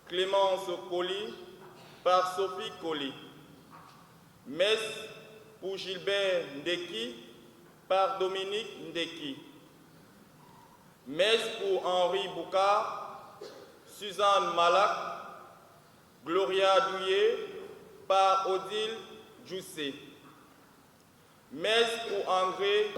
Clémence Colli par Sophie Colli. Messe pour Gilbert Ndeki par Dominique Ndeki. Messe pour Henri Boucard, Suzanne Malak, Gloria Douillet par Odile Joussé. Messe pour André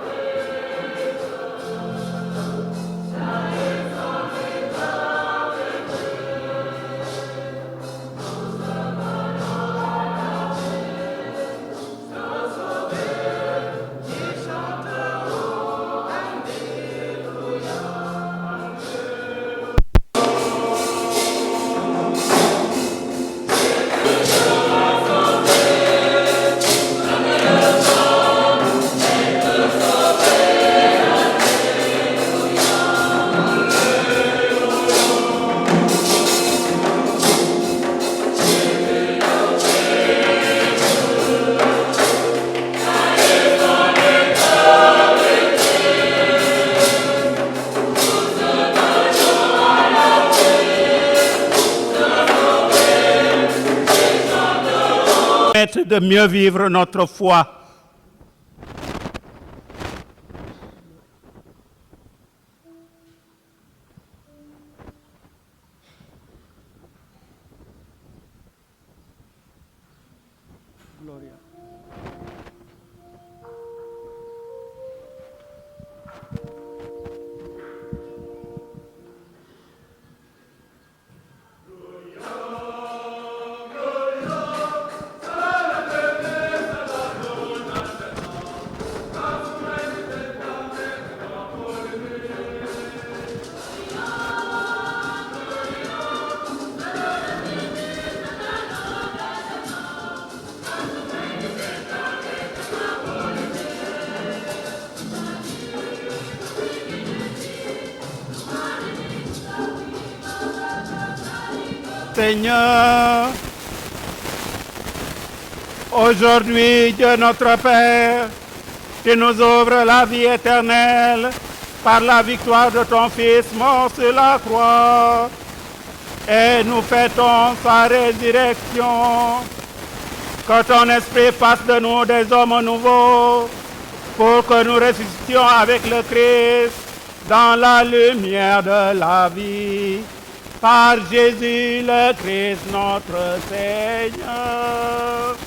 de mieux vivre notre foi. Gloria. Seigneur, aujourd'hui, Dieu notre Père, tu nous ouvres la vie éternelle par la victoire de ton Fils mort sur la croix. Et nous fêtons sa résurrection. Que ton esprit fasse de nous des hommes nouveaux pour que nous ressuscitions avec le Christ dans la lumière de la vie. Par Jésus le Christ notre Seigneur.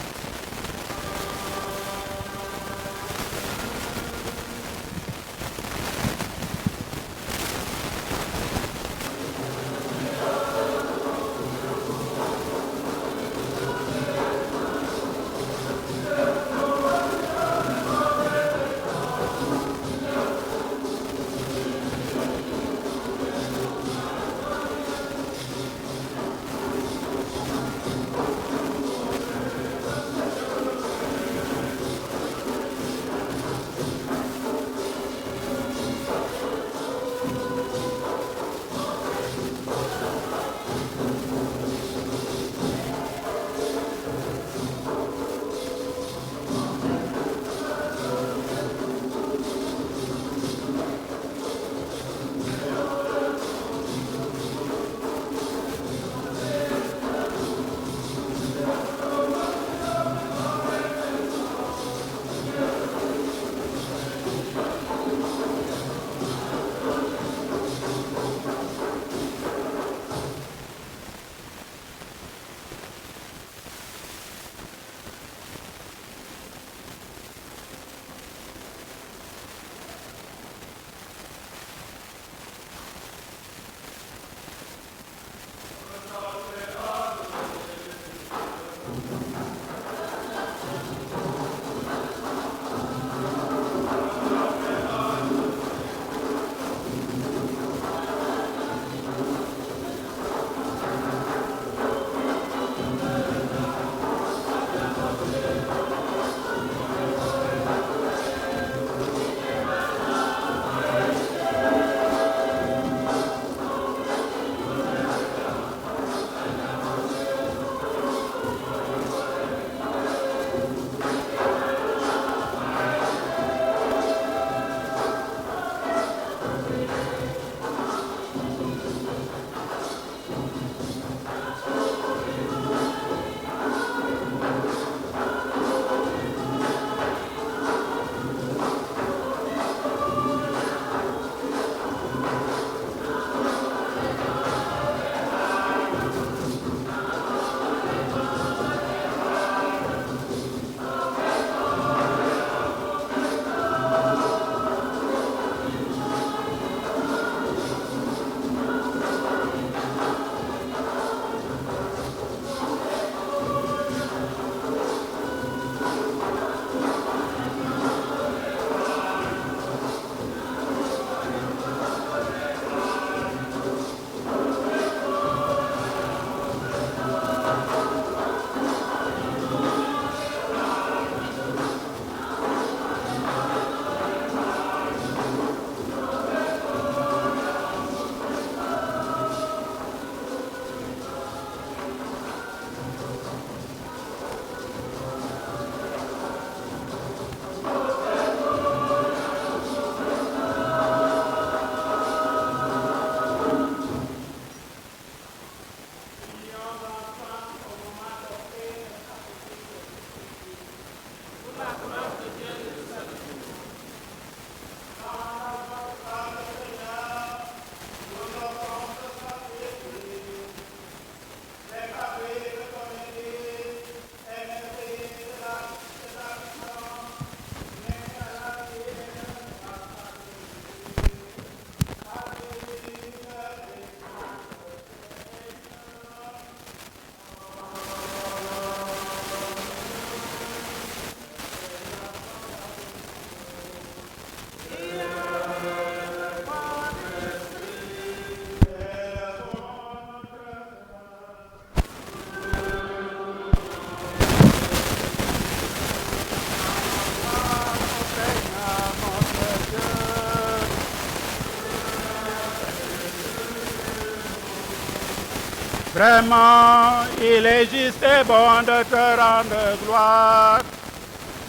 Vraiment, il est juste et bon de te rendre gloire,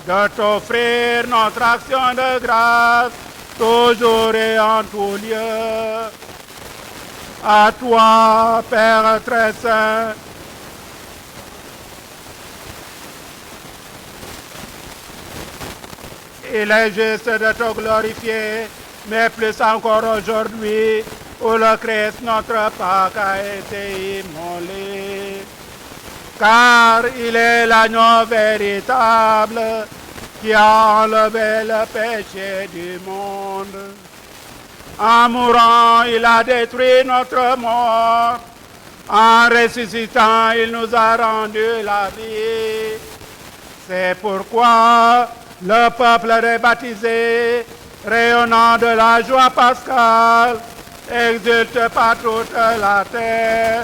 de t'offrir notre action de grâce, toujours et en tout lieu. À toi, Père très saint, il est juste de te glorifier, mais plus encore aujourd'hui, où le Christ, notre Pâque, a été immolé. Car il est l'agneau véritable qui a enlevé le péché du monde. En mourant, il a détruit notre mort. En ressuscitant, il nous a rendu la vie. C'est pourquoi le peuple des baptisés, rayonnant de la joie pascale, exulte par toute la terre,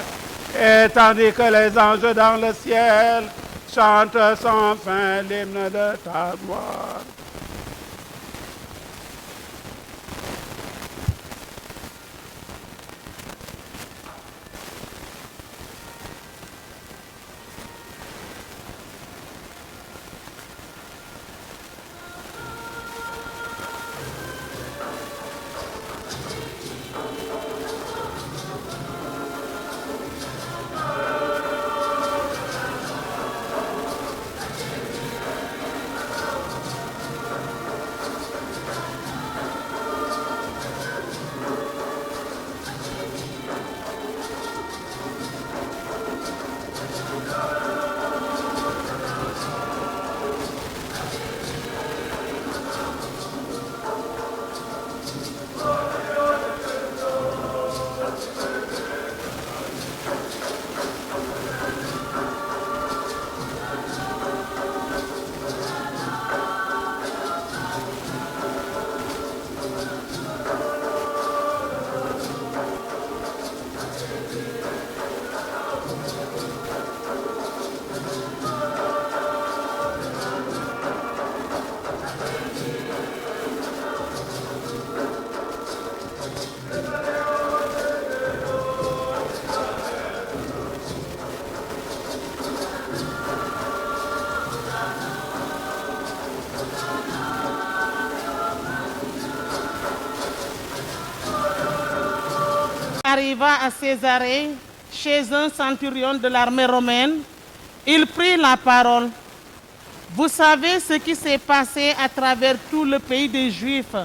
et tandis que les anges dans le ciel chantent sans fin l'hymne de ta gloire. Arriva à Césarée, chez un centurion de l'armée romaine, il prit la parole. Vous savez ce qui s'est passé à travers tout le pays des Juifs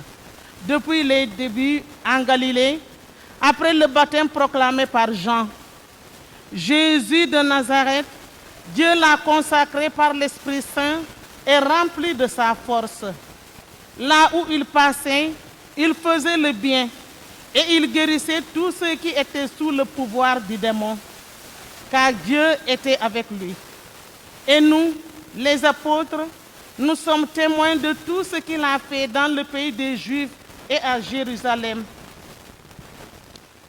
depuis les débuts en Galilée, après le baptême proclamé par Jean. Jésus de Nazareth, Dieu l'a consacré par l'Esprit Saint et rempli de sa force. Là où il passait, il faisait le bien et il guérissait tous ceux qui étaient sous le pouvoir du démon, car Dieu était avec lui. Et nous, les apôtres, nous sommes témoins de tout ce qu'il a fait dans le pays des Juifs et à Jérusalem.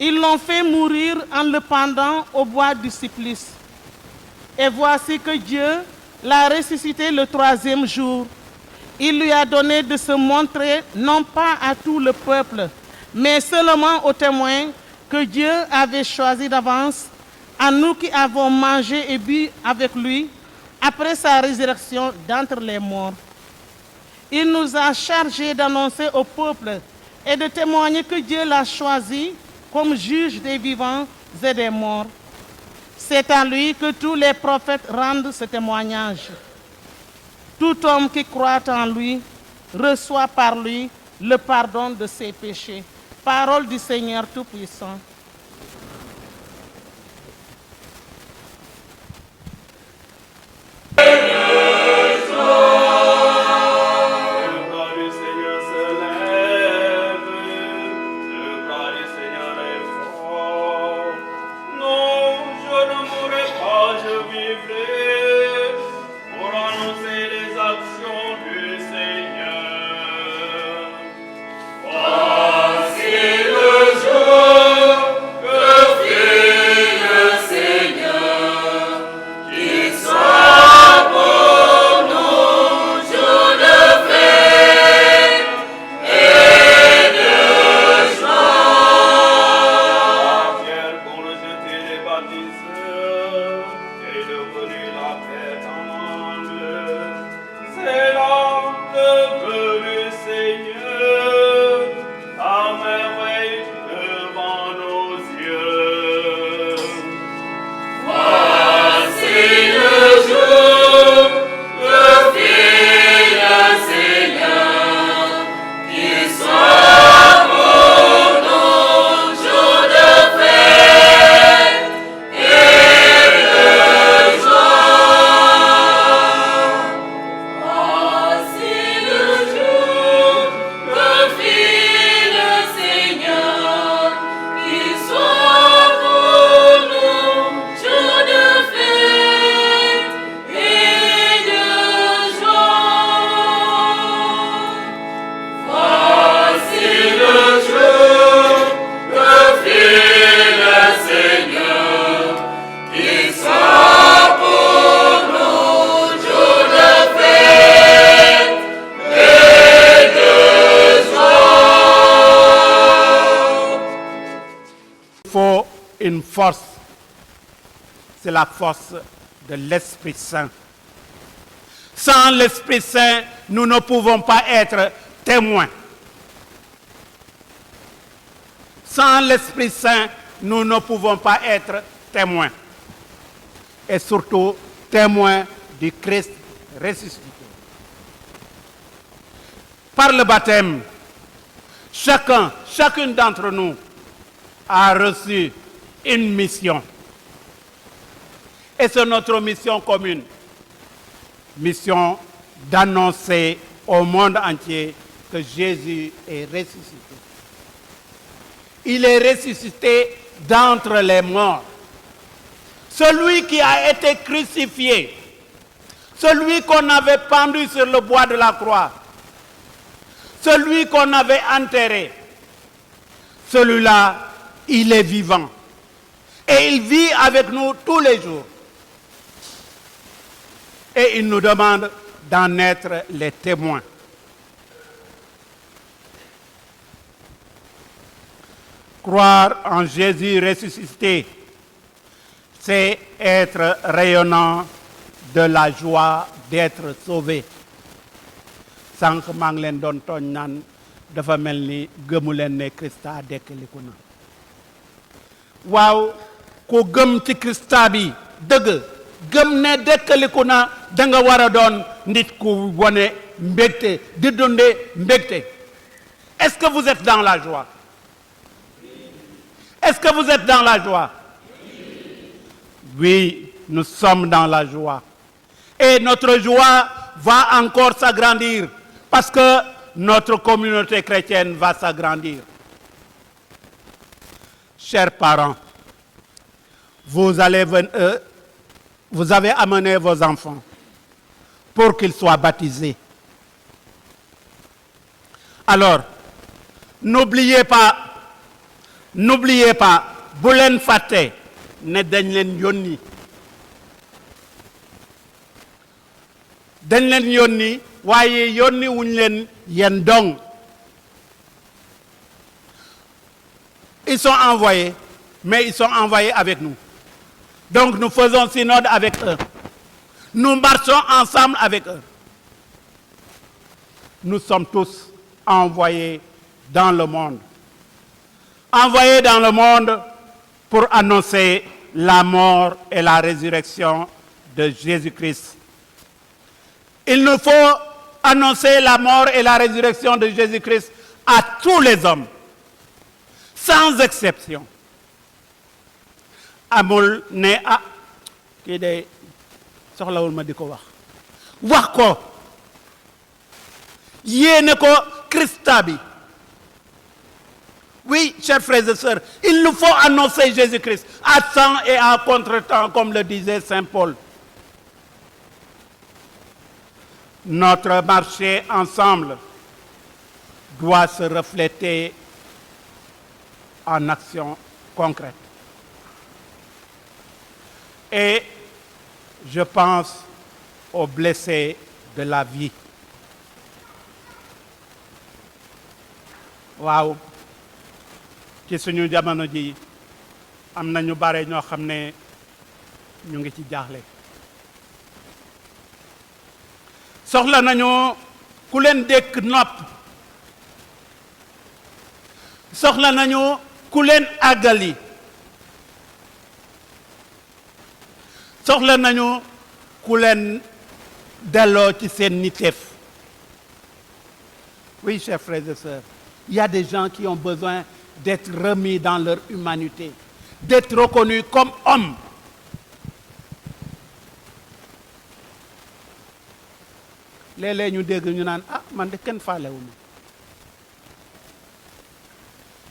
Ils l'ont fait mourir en le pendant au bois du supplice. Et voici que Dieu l'a ressuscité le troisième jour. Il lui a donné de se montrer non pas à tout le peuple, mais seulement aux témoins que Dieu avait choisis d'avance, à nous qui avons mangé et bu avec lui après sa résurrection d'entre les morts. Il nous a chargés d'annoncer au peuple et de témoigner que Dieu l'a choisi comme juge des vivants et des morts. C'est à lui que tous les prophètes rendent ce témoignage. Tout homme qui croit en lui reçoit par lui le pardon de ses péchés. Parole du Seigneur Tout-Puissant. devenu la paix dans le monde. C'est l'homme devenu Seigneur, à merveille devant nos yeux. Voici le jour, le fils Seigneur, qui soit pour nous jour de fête et de joie. Voici le jour, le fils Seigneur, qui soit pour nous jour de fête et de joie. Voici le jour, le fils Seigneur, qui soit pour nous jour de fête et de joie. Il faut une force. C'est la force de l'Esprit Saint. Sans l'Esprit Saint, nous ne pouvons pas être témoins. Sans l'Esprit Saint, nous ne pouvons pas être témoins. Et surtout, témoins du Christ ressuscité. Par le baptême, chacune d'entre nous a reçu une mission. Et c'est notre mission commune. Mission d'annoncer au monde entier que Jésus est ressuscité. Il est ressuscité d'entre les morts. Celui qui a été crucifié, celui qu'on avait pendu sur le bois de la croix, celui qu'on avait enterré, celui-là, il est vivant. Et il vit avec nous tous les jours. Et il nous demande d'en être les témoins. Croire en Jésus ressuscité, c'est être rayonnant de la joie d'être sauvé. Sànq maa ngi leen doon tooñ naan dafa mel ni gëmu leen ne Krista dekkaliku na. waaw ku gëm ci Krista bi dëgg gëm ne dekkaliku na da nga war a doon nit ku wone mbégte di dunde mbégte. Est-ce que vous êtes dans la joie? Est-ce que vous êtes dans la joie? Oui, nous sommes dans la joie. Et notre joie va encore s'agrandir parce que notre communauté chrétienne va s'agrandir. Chers parents, vous avez amené vos enfants pour qu'ils soient baptisés. Alors, n'oubliez pas, bu leen fàtte ne dañ leen yónni. dañ leen yónni waaye yónni wuñ leen yéen dong. Ils sont envoyés, mais ils sont envoyés avec nous. Donc nous faisons synode avec eux. Nous marchons ensemble avec eux. Nous sommes tous envoyés dans le monde. Envoyés dans le monde pour annoncer la mort et la résurrection de Jésus-Christ. Il nous faut annoncer la mort et la résurrection de Jésus-Christ à tous les hommes, sans exception. Amul ne kii de soxlawul ma di ko wax ko yéene ko Christa bi. Oui, chers frères et sœurs, il nous faut annoncer Jésus-Christ à temps et à contre-temps, comme le disait Saint Paul. Notre marché ensemble doit se refléter en action concrète. Et je pense aux blessés de la vie. Waaw ci suñu jamono ji am na ñu bare ñoo xam ne ñu ngi ci jaaxle soxla nañu ku leen dékk nopp soxla nañu ku leen àggali soxla nañu ku leen delloo ci seen niteef. Oui, chers frères et sœurs, il y a des gens qui ont besoin d'être remis dans leur humanité, d'être reconnus comme hommes. léeg-léeg ñu dégg ñu naan ah man de kenn faalewuma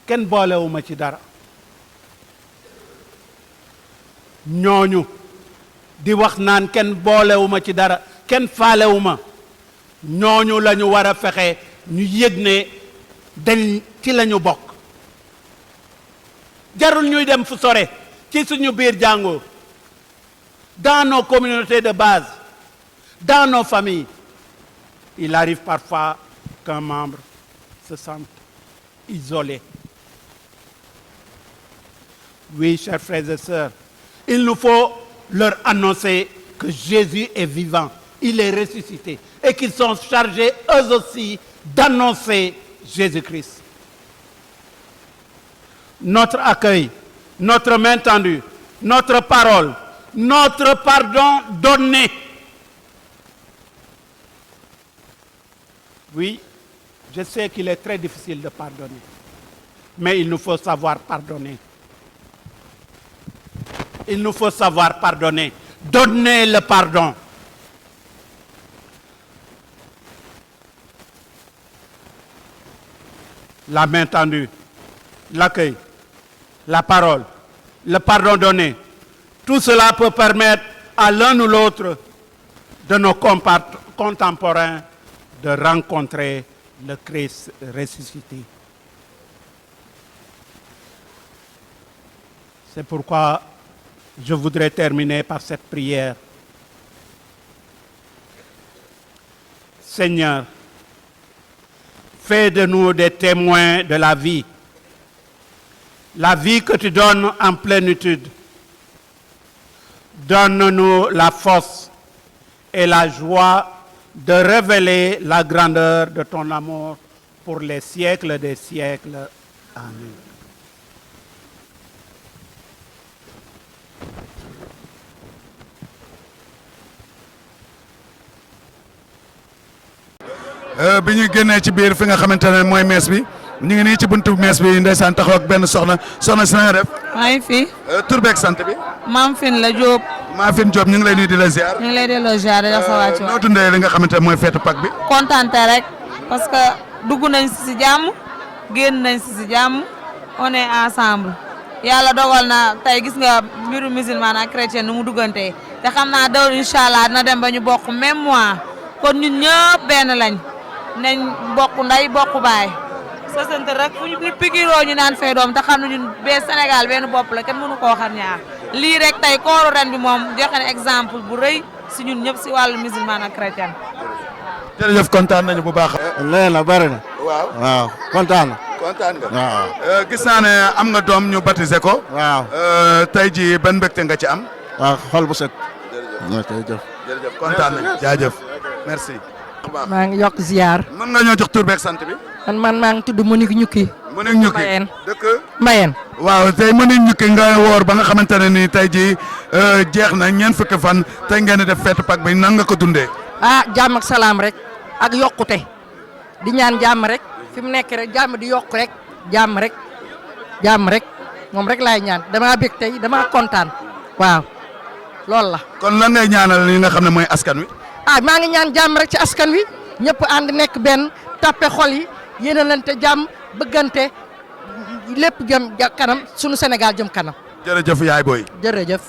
kenn boolewuma ci dara ñooñu di wax naan kenn boolewuma ci dara kenn faalewuma ñooñu la ñu war a fexe ñu yëg ne dañ ci la ñu bokk jarul ñuy dem fu sore ci suñu biir jàngoo dans nos communautés de base dans nos familles il arrive parfois qu'un membre se sente isolé. Oui, chers frères et sœurs, il nous faut leur annoncer que Jésus est vivant, il est ressuscité et qu'ils sont chargés eux aussi d'annoncer Jésus-Christ. Notre accueil, notre main tendue, notre parole, notre pardon donné. Oui, je sais qu'il est très difficile de pardonner, mais il nous faut savoir pardonner. Il nous faut savoir pardonner, donner le pardon. La main tendue, l'accueil, la parole, le pardon donné, tout cela peut permettre à l'un ou l'autre de nos contemporains de rencontrer le Christ ressuscité. C'est pourquoi je voudrais terminer par cette prière. Seigneur, fais de nous des témoins de la vie que tu donnes en plénitude. Donne-nous la force et la joie de révéler la grandeur de ton amour pour les siècles des siècles. Amen. bi ñu génnee ci biir fi nga xamante ne mooy mees bi ñu ngi nii ci buntu mees bi ndeysaan taxaw ak benn soxna si na nga def. maa ngi fi. tur beeg sant bi. Maam Fin la Diop. Maam Fin Diop ñu ngi lay nuyu di la ziar. ñu ngi lay delloo ziar da sa wàcc. noo dundee li nga xamante ne mooy feetu Pâques bi. kontaante rek parce que dugg nañ si jàmm génn nañ si jàmm on est ensemble yàlla dogal na tey gis nga mbiru musulman ak chrétien nu mu duggantee te xam naa daw incha allah dina dem ba ñu bokk même mois kon ñun ñëpp benn lañ. nañ bokk nday bokk baay sësante rek fu ñu pikiroo ñu naan fay doom te xam ne ñun bee Sénégal benn bopp la kenn mënu koo xam ñaar lii rek tey kooru ren bi moom joxe na exemple bu rëy si ñun ñëpp si wàllu musulman ak chrétien. jërëjëf kontaan nañu bu baax. nee na bëri na. waaw waaw kontaan na. kontaan nga. waaw. gis naa ne am nga doom ñu baptisé ko. waaw. tey ji ban mbégte nga ci am. waaw xol bu set. jërëjëf jërëjëf kontaan nañu jaajëf merci. maa ngi yokk ziar. mën nga ñoo jox tur beeg sant bi. man maa ngi tudd Monique Ñukki. Monique Ñukki Mbayeen. dëkk. Mbayeen. waaw tey Monique Ñukki nga woor ba nga xamante ne ni tey jii jeex na ñeent fukki fan tey ngeen di def feetu Pâques bi nan nga ko dundee. ah jàmm ak salaam rek ak yokkute di ñaan jàmm rek fi mu nekk rek jàmm di yokk rek jàmm rek moom rek laay ñaan damaa bég tey damaa kontaan waaw loolu la. kon lan ngay ñaanal li nga xam ne mooy askan wi. ah maa ngi ñaan jàmm rek ci askan wi ñëpp ànd nekk benn tàppe xol yi yéenalante jàmm bëggante lépp jëm kanam sunu Sénégal jëm kanam. jërëjëf yaay booy. jërëjëf.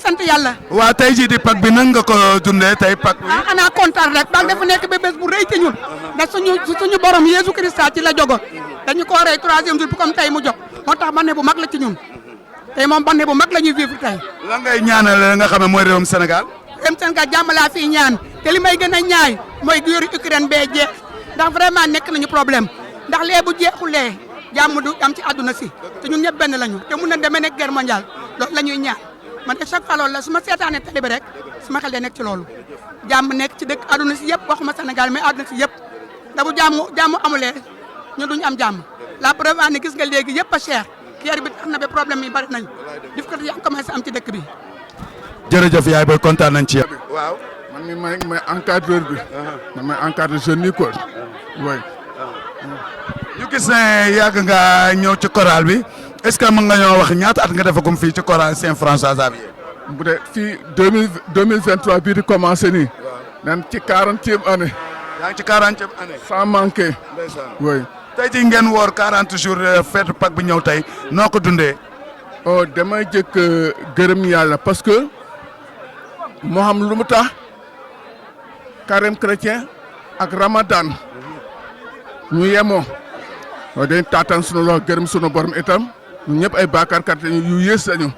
sant yàlla. waaw tey jii di Pâques bi nan nga ko dundee tey Pâques bi. xanaa kontaan rek Pâques dafa nekk ba bés bu rëy ci ñun ndax suñu borom Yeesu Christa ci la jogo dañu ko rey 3e jour bi comme tey mu jog moo tax banne bu mag la ci ñun tey moom banne bu mag la ñuy vivre tey. lan ngay ñaanal nga xam ne mooy réewum Sénégal. réewum Sénégal jàmm laa fiy ñaan te li may gën a ñaay mooy guerre Ukraine bee jeex ndax vraiment nekk nañu problème ndax lee bu jeexulee jàmm du am ci àdduna si te ñun ñëpp benn lañu te mun na demee nekk guerre mondiale loolu la ñuy ñaan man de chaque fois loolu la su ma seetaanee télé bi rek su ma xel day nekk ci loolu jàmm nekk ci dëkk àdduna si yëpp waxuma Sénégal mais àdduna si yëpp da bu jàmm amulee ñu duñ am jàmm la preuve ne gis nga léegi yëpp a cher kër bi tax na ba problème yi bari nañ dif ko yaa commencé am ci dëkk bi. jërëjëf yaay booy kontaan nañ ci yow. waaw. man mii may encadreur bi. man may encadré jeunes yi quoi. oui. ñu gis ne yàgg nga ñëw ci chorale bi est-ce que mën nga ñoo wax ñaata at nga defagum fii ci chorale Saint-François Xavier. bu dee fii 2023 bii di commencé nii. nan ci 40e année. yaa ngi ci 40e année. sans manquer. ndeysaan. oui. tey jii ngeen woor 40 jours fête Pâques bi ñëw tey noo ko dundee. oh damay jëkk gërëm yàlla parce que moo xam lu mu tax carême chrétien ak ramadan ñu yemoo dañ taataan sunu loxo gërëm sunu borom itam ñun ñëpp ay bàkkaarkat yu yées lañu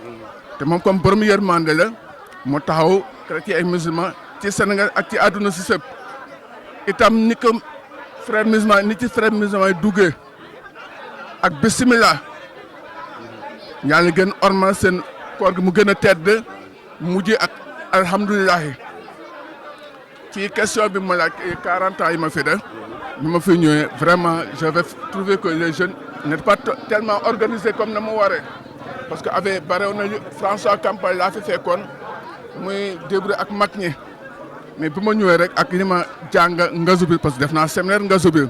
te moom comme borom yërmande la moo taxaw chrétien ak musulman ci Sénégal ak ci àdduna si sëpp itam ni ko frère musulman ni ci frère musulman yi duggee ak bismillah yàlla gën ormal seen koor gi mu gën a tedd mujj ak alhamdulilahi ci question bi ma laaj 40 ans yi ma fi def bi ma fi ñëwee vraiment j'avais trouvé que les jeunes n'étaient pas tellement organisés comme na mu waree parce que avec barew na François Campagne laa fi fekkoon muy débrouiller ak mag ñi mais bi ma ñëwee rek ak li ma jàng ngazu bi parce que def naa séminaire ngazu bi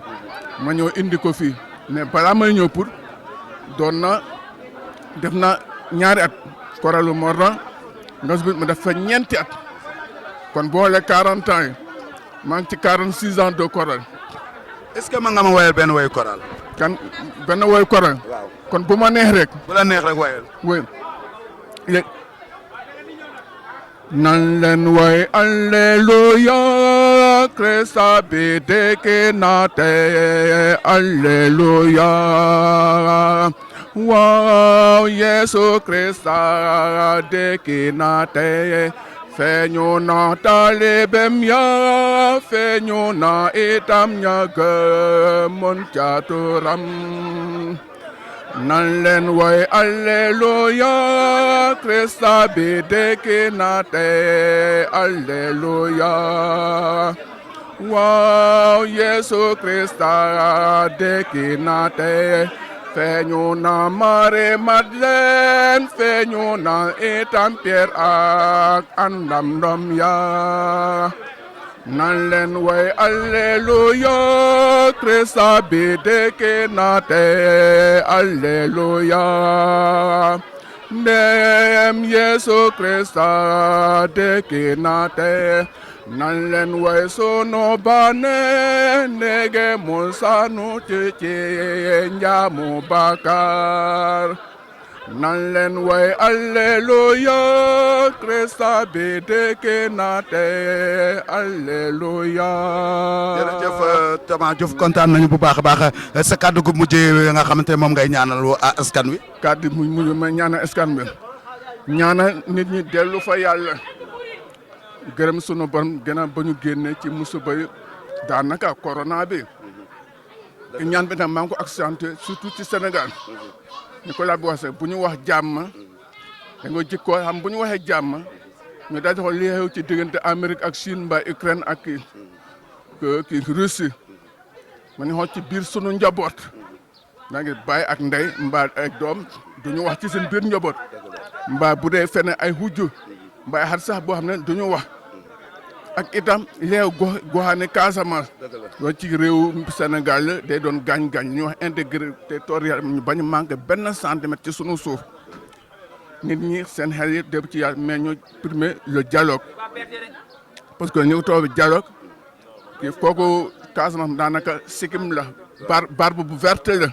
ma ñëw indi ko fii mais balaa may ñëw pour doon na def na ñaari at koralu Morna ngazu bi ma def fa ñeenti at kon boole 40 ans yi maa ngi ci 46 ans de choral. est-ce que mën nga ma woyal benn woyu choral. kan benn woyu choral. waaw kon bu ma neex rek. bu la neex rek woyal. oui. nan leen woy alléluia Krista bi dëkk na tey alléluia waaw Yesu Krista dëkk na tey feeñu na talibem ya feeñu na itam ña gëmoon ca turam nan leen woy alléluia Krista bi dëkk na tey alléluia waaw Yesu Krista dëkk na tey feeñu na Marie Madeleine feeñu na itam Pierre ak andam ndom ya nan leen woy alléluia Krista bi dëkk na tey alléluia ndem Yesu Krista dëkk na tey nan leen woy sunu bane ndege musanu ci njaamu bakar nan leen woy alléluia Krista bi dëkk na tey alléluia. jërëjëf Thomas Diouf kontaan nañu bu baax a baax sa kàddu gu mujj nga xamante ne moom ngay ñaanal askan wi. kàddu mu mujj ma ñaanal askan bi ñaanal nit ñi dellu fa yàlla gërëm sunu borom gën a ba ñu génne ci musiba yi daanaka corona bi ñaan bi nag maa ngi ko accentué surtout ci Sénégal ni ko laa bi waxee bu ñu wax jàmm da nga jikkoo xam bu ñu waxee jàmm ñu daal di xool li xew ci diggante Amérique ak Chine mbaa Ukraine ak kii Russie ma ñu xool ci biir sunu njaboot maa ngi bàyyi ak ndey mbaa ak doom duñu wax ci seen biir njaboot mbaa bu dee fene ay hujju mbaa xar sax boo xam ne duñu wax ak itam léew goxaane Casamance loolu ci réew Sénégal day doon gaañ-gaañ ñu wax intégrité territoriale ñu bañ a manqué benn centimètre ci sunu suuf nit ñi seen xel yi dem ci yàlla mais ñu primer le dialogue parce que ñu toog dialogue kii kooku Casamance daanaka sikkim la barbe bu verte la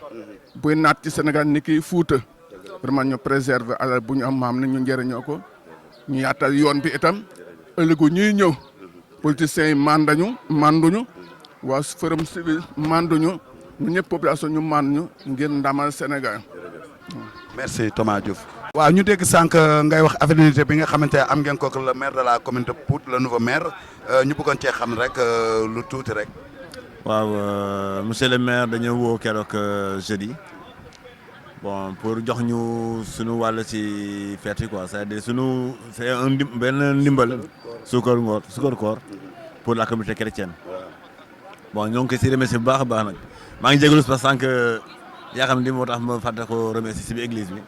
buy naat ci Sénégal ni ki Fuuta vraiment ñu préserver alal bu ñu am maam ne ñu njëriñoo ko ñu yaatal yoon bi itam ëllëgu ñuy ñëw politiciens yi manduñu waa forum civil manduñu ñu ñëpp population ñu manduñu ngir ndamal Sénégal. merci Thomas Diouf. waaw ñu dégg sànq ngay wax affinité bi nga xamante ne am ngeen ko le maire de la commune de Pout le nouveau maire ñu bëggoon cee xam rek lu tuuti rek. waaw monsieur le maire dañoo woo keroog jeudi bon pour jox ñu sunu wàll ci fête yi quoi c'est-à-dire c'est benn ndimbal sukar koor pour la communauté chrétienne bon ñoo ngi koy si remercier bu baax a baax nag maa ngi jégalu parce que sànq yaa xam ni moo tax ma fàtte ko remercier si biir église bi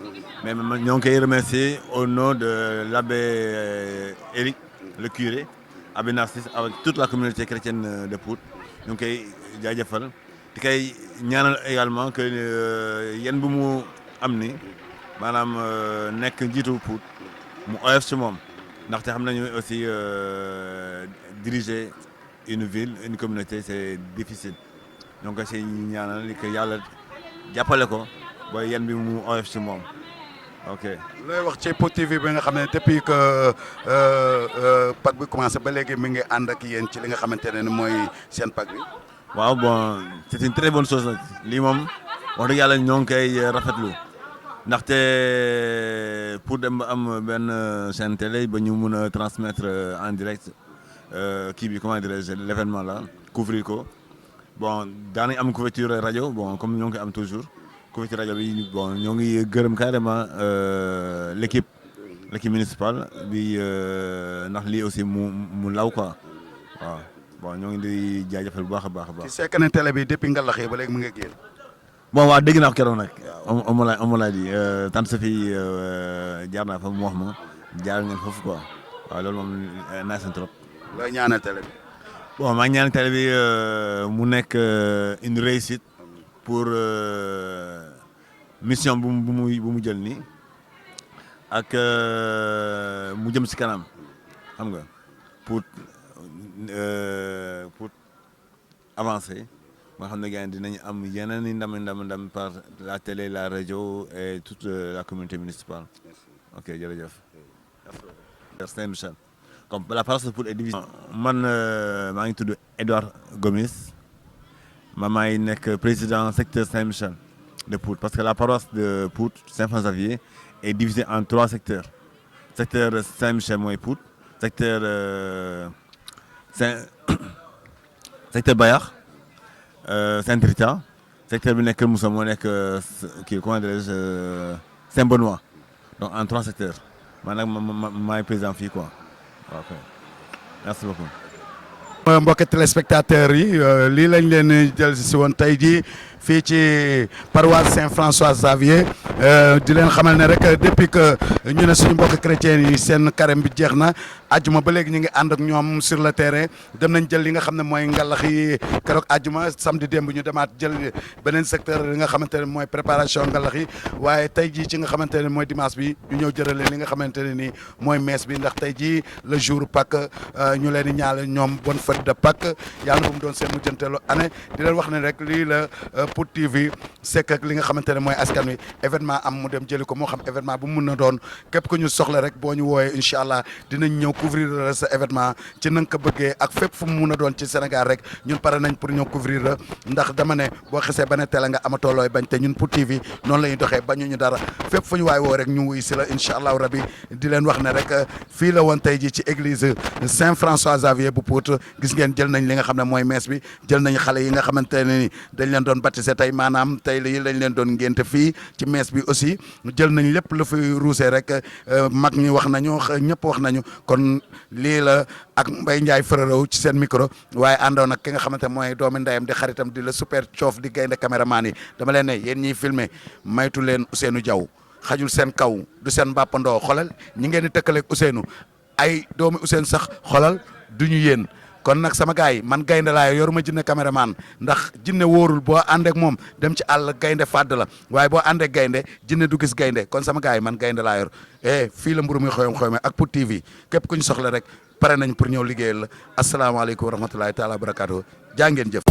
mais ñoo ngi koy remercier au nom de l'abbé Éric le curé abbé Narcisse avec toute la communauté chrétienne de Pout ñu ngi koy jaajëfal di koy ñaanal également que yéen bu mu am ni maanaam nekk njiitu Pout mu oyof ci moom ndaxte xam nañu aussi diriger une ville une communauté c'est difficile donc si ñaanal que yàlla jàppale ko ba yéen bi mu oyof ci moom ok. looy wax ci Pout TV bi nga xam ne depuis que Pâques bi commencé ba léegi mi ngi ànd ak yéen ci li nga xamante ne mooy seen Pâques bi. waaw bon c'est une très bonne chose nag lii moom wax dëgg yàlla ñoo ngi koy rafetlu ndaxte pour dem ba am benn chaîne télé ba ñu mun a transmettre en direct kii bi comment dirais-je l'événement là couvrir ko bon daanañ am couverture rajo bon comme ñoo ngi koy am toujours couverture rajo bi bon ñoo ngi gërëm carrément l'équipe municipale bi ndax lii aussi mu law quoi waaw. bon ñoo ngi di jaajëfal bu baax a baax a baax. ci seek ne télé bi depuis nga laxee ba léegi mu ngi génn. bon waaw dégg naa ko keroog nag. on l'a dit tante Sophie jaar naa fa mu wax ma jaar ngeen foofu quoi waaw loolu moom naa seen trop. looy ñaanal télé bi. bon maa ngi ñaanal télé bi mu nekk une réussite pour mission bu mu jël nii ak mu jëm si kanam xam nga pour avancer nga xam ne gars yi dinañ am yeneen i ndam par la télé la radio et toute la communauté municipale ok jërëjëf. Saint-Michel comme la paroisse Pout est divisée. man maa ngi tudd Edouard Gomis maa ngi nekk président secteur Saint-Michel de Pout parce que la paroisse de Pout Saint-François-Xavier est divisée en 3 secteurs secteur Saint-Michel mooy Pout secteur secteur Bayakh Saint-Rita secteur bi nekk Kër Moussa moo nekk kii comment dirais-je Saint-Benoît donc en 3 secteurs man nag maay président fii quoi waaw ok merci beaucoup. mbokki téléspectateurs yi lii lañ leen jël si woon tey jii fii ci paroisse Saint-François Xavier di leen xamal ne rek depuis que ñu ne suñu mbokk chrétiens yi seen carême bi jeex na ajjuma ba léegi ñu ngi ànd ak ñoom sur le terrain dem nañ jël li nga xam ne mooy ngalax yi keroog ajjuma samedi démb ñu demaat jël beneen secteur li nga xamante ne mooy préparation ngalax yi waaye tey jii ci nga xamante ne mooy dimanche bi ñu ñëw jërale li nga xamante ne nii mooy messe bi ndax tey jii le jour Pâques ñu leen di ñaale ñoom bonne fête de Pâques yàlla bu mu doon seen mujjanteelu année di leen wax ne rek lii la Pout TV sekk ak li nga xamante ne mooy askan wi événement am mu dem jëli ko moo xam événement bu mu mun na doon képp ku ñu soxla rek boo ñu wooyee incha allah dinañ ñëw couvrir sa événement ci na nga ko bëggee ak fépp fu mu mun a doon ci Sénégal rek ñun pare nañ pour ñëw couvrir la ndax dama ne boo xesee ba ne télé nga amatoo looy bañ te ñun Pout TV noonu la ñuy doxee bañuñu dara fépp fu ñu waay woo rek ñu wuy si la incha allahu rabi di leen wax ne rek fii la woon tey ji ci église Saint-François Xavier bu Pout gis ngeen jël nañ li nga xam ne mooy messe bi jël nañ xale yi nga xamante ne ni dañ leen doon baptisé tey maanaam tey lii lañ leen doon ngénte fii ci messe bi aussi jël nañ lépp lu fi ruusee rek mag ñi wax nañu ñëpp wax nañu kon lii la ak Mbaye Ndiaye Frérot ci seen micro waaye àndoon ak ki nga xamante mooy doomi ndeyam di xaritam di la super coof di gaynde caméraman yi dama leen ne yéen ñiy filmer maytu leen Ousseynou Diaw xajul seen kaw du seen mbàppandoo xolal ñi ngeen di tëkkaleeg Ousseynou ay doomi Ousseynou sax xolal du ñu yéen kon nag sama gars yi man gaynde laa yoruma jinne caméraman ndax jinne wóorul boo àndeek moom dem ci àll gaynde fàdd la waaye boo àndeek gaynde jinne du gis gaynde kon sama gars yi man gaynde laa yor fii la mburu muy xoyom ak Pout TV képp ku ñu soxla rek pare nañ pour ñëw liggéeyal la asalaamaaleykum wa rahmatulahi taala wa barakaatu jaa ngeen jëf